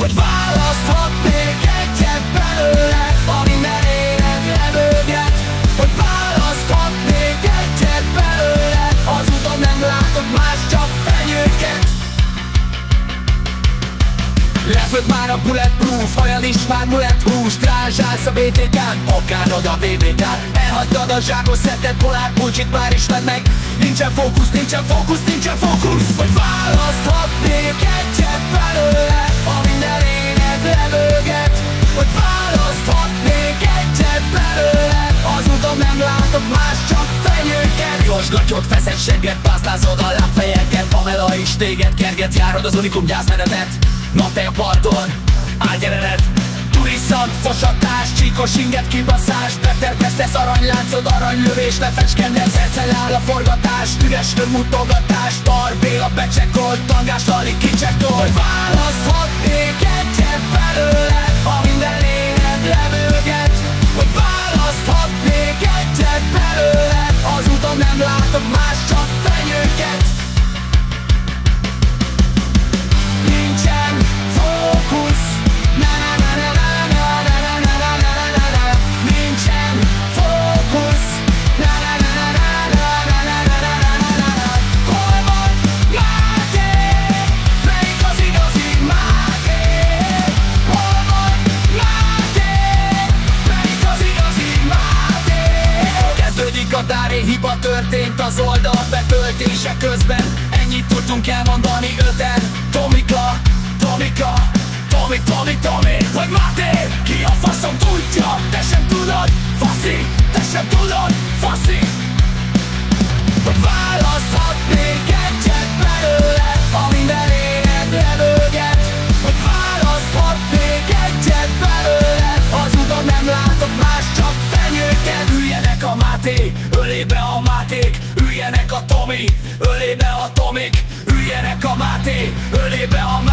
hogy választhatnék egyet belőle, ami merényed levőget. Hogy választhatnék egyet belőle, az utam nem látok más, csak fenyőket. Lefőtt már a bulletproof, olyan is már mulet hús. Trázsálsz a BTK-n, akárod a VB-kán. Elhagytad a zsákos szettet, polár pulcsit már ismerd meg. Nincsen fókusz, nincsen fókusz, nincsen fókusz. Hogy választhatnék egyet belőle, ami merényed levőget. Hogy választhatnék egyet belőle, az utam nem látok más, csak fenyőket. Gyors gatyot, feszes segget, pásztázod a lábfejeket. Pamela is téged kerget, járod az unikum gyászmenetet. Naptej a parton, ágyjelenet, turiszant, fosatás, csíkos inget kibaszás. Beterpesztesz aranyláncod, aranylövés, lefecskendel, perccel áll a forgatás. Üres önmutogatás, Tarbéla becsekkolt, tangás alig kicsektol. Hogy választhatnék egyet belőle, ami merényed levőget. Hogy választhatnék egyet belőle, az utam nem látok más, csak fenyőket. Nincsen fókusz, nincsen fókusz, hol van Máté? Melyik az igazi Máté? Hol van Máté? Melyik az igazi Máté? Kezdődik a táré, hiba történt az oldal betöltése közben. Ennyit tudtunk elmondani öten. Tomika, Tomika, Tomi, Tomi, Tomi. Hogy Máté, ki a faszom tudja? Te sem tudod, faszi, te sem tudod, faszi. Hogy választhatnék egyet belőle, ami merényed levőget. Hogy választhatnék egyet belőle, az utam nem látok más, csak fenyőket. Üljenek a Máté, ölébe a Máték. Üljenek a Tomi, ölébe a Tomik. Üljenek a Máté, ölébe a Máték.